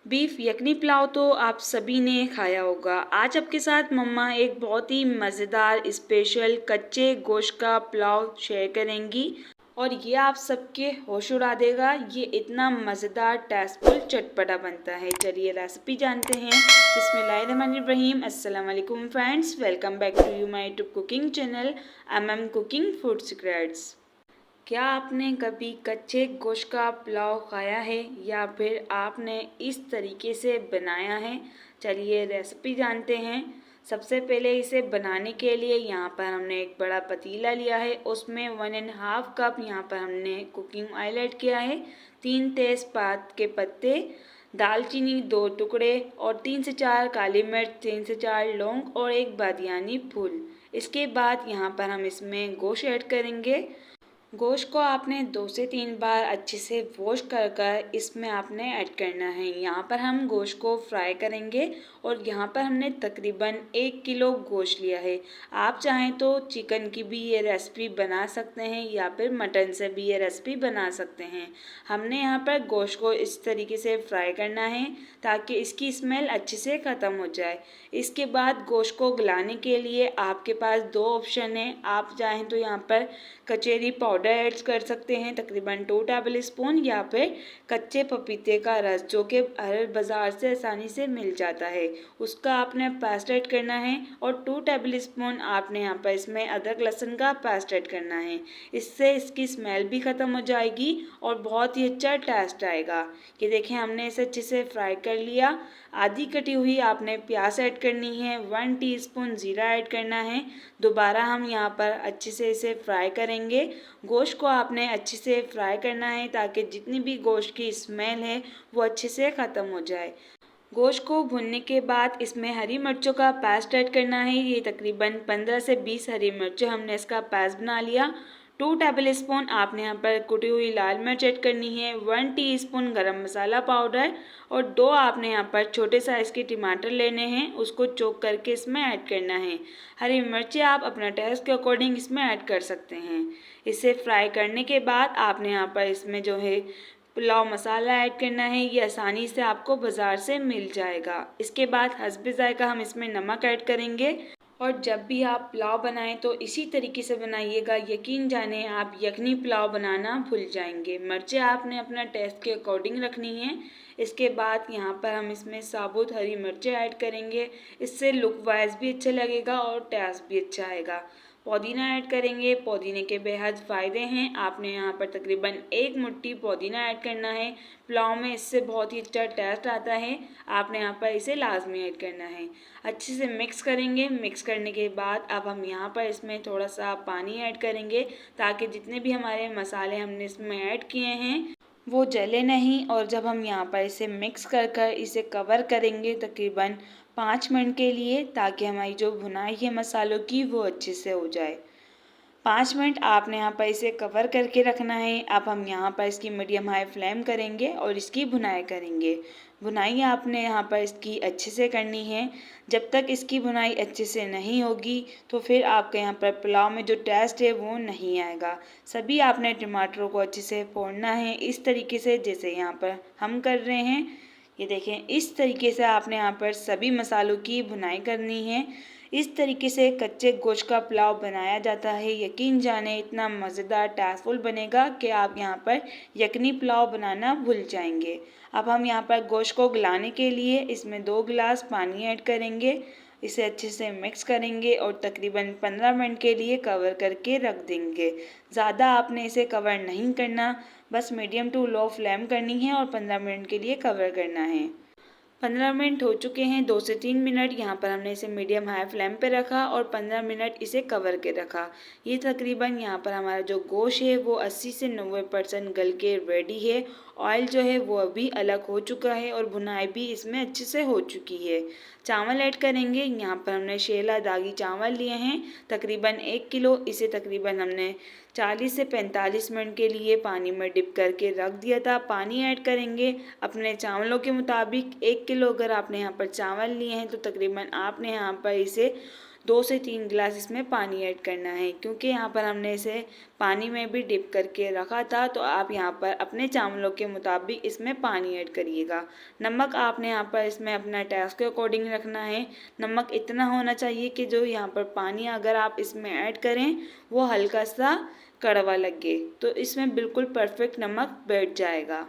Beef यखनी पुलाव तो आप सभी ने खाया होगा। आज आपके साथ मम्मा एक बहुत ही मज़ेदार स्पेशल कच्चे गोश्त का पुलाव शेयर करेंगी और ये आप सबके होश उड़ा देगा। ये इतना मज़ेदार टेस्टफुल चटपटा बनता है। चलिए रेसिपी जानते हैं। बिस्मिल्लाहिर्रहमानिर्रहीम। अस्सलाम वालेकुम friends, welcome back to you my YouTube cooking channel MM cooking food secrets. क्या आपने कभी कच्चे गोश्त का पुलाव खाया है या फिर आपने इस तरीके से बनाया है? चलिए रेसिपी जानते हैं। सबसे पहले इसे बनाने के लिए यहाँ पर हमने एक बड़ा पतीला लिया है, उसमें 1.5 कप यहाँ पर हमने कुकिंग ऑयल ऐड किया है, 3 तेज़पात के पत्ते, दालचीनी 2 टुकड़े और 3 से 4 काली मिर्च, 3 से 4 लौंग और एक बादियानी फूल। इसके बाद यहाँ पर हम इसमें गोश्त ऐड करेंगे। गोश्त को आपने 2 से 3 बार अच्छे से वॉश कर कर इसमें आपने ऐड करना है। यहाँ पर हम गोश्त को फ्राई करेंगे और यहाँ पर हमने तकरीबन 1 किलो गोश्त लिया है। आप चाहें तो चिकन की भी ये रेसिपी बना सकते हैं या फिर मटन से भी ये रेसिपी बना सकते हैं। हमने यहाँ पर गोश्त को इस तरीके से फ्राई करना है ताकि इसकी स्मेल अच्छे से ख़त्म हो जाए। इसके बाद गोश्त को गलाने के लिए आपके पास 2 ऑप्शन हैं। आप चाहें तो यहाँ पर कचेरी पाउडर ऐड कर सकते हैं तकरीबन 2 टेबल स्पून, या फिर कच्चे पपीते का रस जो कि हर बाज़ार से आसानी से मिल जाता है, उसका आपने पेस्ट ऐड करना है। और 2 टेबल स्पून आपने यहाँ पर इसमें अदरक लहसुन का पेस्ट ऐड करना है। इससे इसकी स्मेल भी ख़त्म हो जाएगी और बहुत ही अच्छा टेस्ट आएगा। ये देखें, हमने इसे अच्छे से फ्राई कर लिया। आधी कटी हुई आपने प्याज ऐड करनी है, 1 टीस्पून ज़ीरा ऐड करना है। दोबारा हम यहाँ पर अच्छे से इसे फ्राई करेंगे। गोश्त को आपने अच्छे से फ्राई करना है ताकि जितनी भी गोश्त की स्मेल है वो अच्छे से ख़त्म हो जाए। गोश्त को भुनने के बाद इसमें हरी मिर्चों का पेस्ट ऐड करना है। ये तकरीबन 15 से 20 हरी मिर्चें हमने इसका पेस्ट बना लिया। 2 टेबल स्पून आपने यहाँ पर कुटी हुई लाल मिर्च ऐड करनी है, 1 टीस्पून गरम मसाला पाउडर और 2 आपने यहाँ पर छोटे साइज़ के टमाटर लेने हैं, उसको चॉप करके इसमें ऐड करना है। हरी मिर्चें आप अपना टेस्ट के अकॉर्डिंग इसमें ऐड कर सकते हैं। इसे फ्राई करने के बाद आपने यहाँ पर इसमें जो है पुलाव मसाला ऐड करना है। ये आसानी से आपको बाज़ार से मिल जाएगा। इसके बाद हस्बे ज़ायक़ा हम इसमें नमक ऐड करेंगे। और जब भी आप पुलाव बनाएं तो इसी तरीके से बनाइएगा। यकीन जाने आप यखनी पुलाव बनाना भूल जाएंगे। मिर्चें आपने अपना टेस्ट के अकॉर्डिंग रखनी है। इसके बाद यहाँ पर हम इसमें साबुत हरी मिर्चें ऐड करेंगे। इससे लुक वाइज भी अच्छा लगेगा और टेस्ट भी अच्छा आएगा। पुदीना ऐड करेंगे। पुदीने के बेहद फ़ायदे हैं। आपने यहाँ पर तकरीबन 1 मुट्ठी पुदीना ऐड करना है। पुलाव में इससे बहुत ही अच्छा टेस्ट आता है। आपने यहाँ पर इसे लाजमी ऐड करना है। अच्छे से मिक्स करेंगे। मिक्स करने के बाद अब हम यहाँ पर इसमें थोड़ा सा पानी ऐड करेंगे ताकि जितने भी हमारे मसाले हमने इसमें ऐड किए हैं वो जले नहीं। और जब हम यहाँ पर इसे मिक्स कर कर इसे कवर करेंगे तकरीबन 5 मिनट के लिए, ताकि हमारी जो भुनाई है मसालों की वो अच्छे से हो जाए। 5 मिनट आपने यहाँ पर इसे कवर करके रखना है। अब हम यहाँ पर इसकी मीडियम हाई फ्लेम करेंगे और इसकी भुनाई करेंगे। भुनाई आपने यहाँ पर इसकी अच्छे से करनी है। जब तक इसकी भुनाई अच्छे से नहीं होगी तो फिर आपके यहाँ पर पुलाव में जो टेस्ट है वो नहीं आएगा। सभी आपने टमाटरों को अच्छे से फोड़ना है इस तरीके से जैसे यहाँ पर हम कर रहे हैं। ये देखें, इस तरीके से आपने यहाँ पर सभी मसालों की भुनाई करनी है। इस तरीके से कच्चे गोश्त का पुलाव बनाया जाता है। यकीन जाने इतना मज़ेदार टेस्टफुल बनेगा कि आप यहाँ पर यखनी पुलाव बनाना भूल जाएंगे। अब हम यहाँ पर गोश्त को गलाने के लिए इसमें 2 गिलास पानी ऐड करेंगे। इसे अच्छे से मिक्स करेंगे और तकरीबन 15 मिनट के लिए कवर करके रख देंगे। ज़्यादा आपने इसे कवर नहीं करना, बस मीडियम टू लो फ्लेम करनी है और 15 मिनट के लिए कवर करना है। 15 मिनट हो चुके हैं। 2 से 3 मिनट यहाँ पर हमने इसे मीडियम हाई फ्लेम पे रखा और 15 मिनट इसे कवर के रखा। ये तकरीबन यहाँ पर हमारा जो गोश्त है वो 80 से 90% गल के रेडी है। ऑयल जो है वो अभी अलग हो चुका है और भुनाई भी इसमें अच्छे से हो चुकी है। चावल ऐड करेंगे। यहाँ पर हमने शेला दागी चावल लिए हैं तकरीबन 1 किलो। इसे तकरीबन हमने 40 से 45 मिनट के लिए पानी में डिप करके रख दिया था। पानी ऐड करेंगे अपने चावलों के मुताबिक। 1 किलो अगर आपने यहाँ पर चावल लिए हैं तो तकरीबन आपने यहाँ पर इसे 2 से 3 गिलास इसमें पानी ऐड करना है, क्योंकि यहाँ पर हमने इसे पानी में भी डिप करके रखा था। तो आप यहाँ पर अपने चावलों के मुताबिक इसमें पानी ऐड करिएगा। नमक आपने यहाँ पर इसमें अपना टेस्ट के अकॉर्डिंग रखना है। नमक इतना होना चाहिए कि जो यहाँ पर पानी अगर आप इसमें ऐड करें वो हल्का सा कड़वा लगे, तो इसमें बिल्कुल परफेक्ट नमक बैठ जाएगा।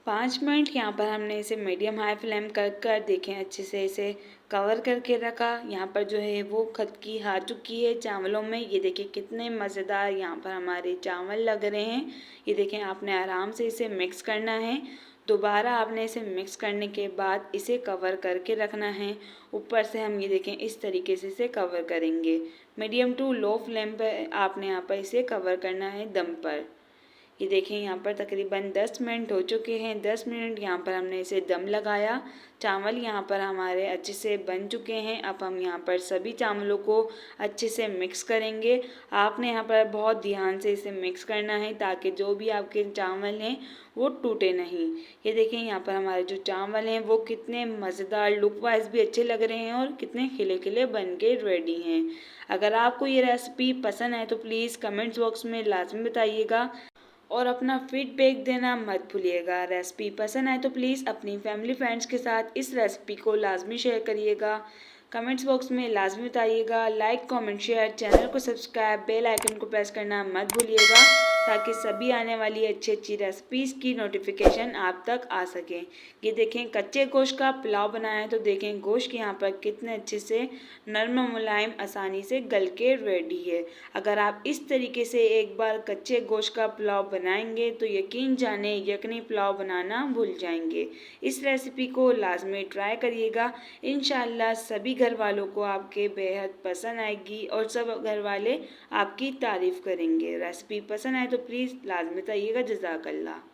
5 मिनट यहाँ पर हमने इसे मीडियम हाई फ्लेम कर देखें अच्छे से इसे कवर करके रखा। यहाँ पर जो है वो खदकी आ चुकी है चावलों में। ये देखिए कितने मज़ेदार यहाँ पर हमारे चावल लग रहे हैं। ये देखें, आपने आराम से इसे मिक्स करना है। दोबारा आपने इसे मिक्स करने के बाद इसे कवर करके रखना है। ऊपर से हम ये देखें इस तरीके से इसे कवर करेंगे। मीडियम टू लो फ्लेम पर आपने यहाँ पर इसे कवर करना है दम पर। ये देखें यहाँ पर तकरीबन 10 मिनट हो चुके हैं। 10 मिनट यहाँ पर हमने इसे दम लगाया। चावल यहाँ पर हमारे अच्छे से बन चुके हैं। अब हम यहाँ पर सभी चावलों को अच्छे से मिक्स करेंगे। आपने यहाँ पर बहुत ध्यान से इसे मिक्स करना है ताकि जो भी आपके चावल हैं वो टूटे नहीं। ये देखें यहाँ पर हमारे जो चावल हैं वो कितने मज़ेदार, लुक वाइज भी अच्छे लग रहे हैं और कितने खिले खिले बन के रेडी हैं। अगर आपको ये रेसिपी पसंद आए तो प्लीज़ कमेंट्स बॉक्स में लाजमी बताइएगा और अपना फीडबैक देना मत भूलिएगा। रेसिपी पसंद आए तो प्लीज़ अपनी फैमिली फ्रेंड्स के साथ इस रेसिपी को लाजमी शेयर करिएगा। कमेंट्स बॉक्स में लाजमी बताइएगा। लाइक, कमेंट, शेयर, चैनल को सब्सक्राइब, बेल आइकन को प्रेस करना मत भूलिएगा ताकि सभी आने वाली अच्छी अच्छी रेसिपीज़ की नोटिफिकेशन आप तक आ सकें। ये देखें कच्चे गोश्त का पुलाव बनाया है, तो देखें गोश्त यहाँ पर कितने अच्छे से नरम मुलायम आसानी से गल के रेडी है। अगर आप इस तरीके से एक बार कच्चे गोश्त का पुलाव बनाएंगे तो यकीन जाने यखनी पुलाव बनाना भूल जाएंगे। इस रेसिपी को लाजमी ट्राई करिएगा। इंशाअल्लाह सभी घर वालों को आपके बेहद पसंद आएगी और सब घर वाले आपकी तारीफ़ करेंगे। रेसिपी पसंद आए तो प्लीज़ लाजमी बताइएगा। जज़ाकल्लाह।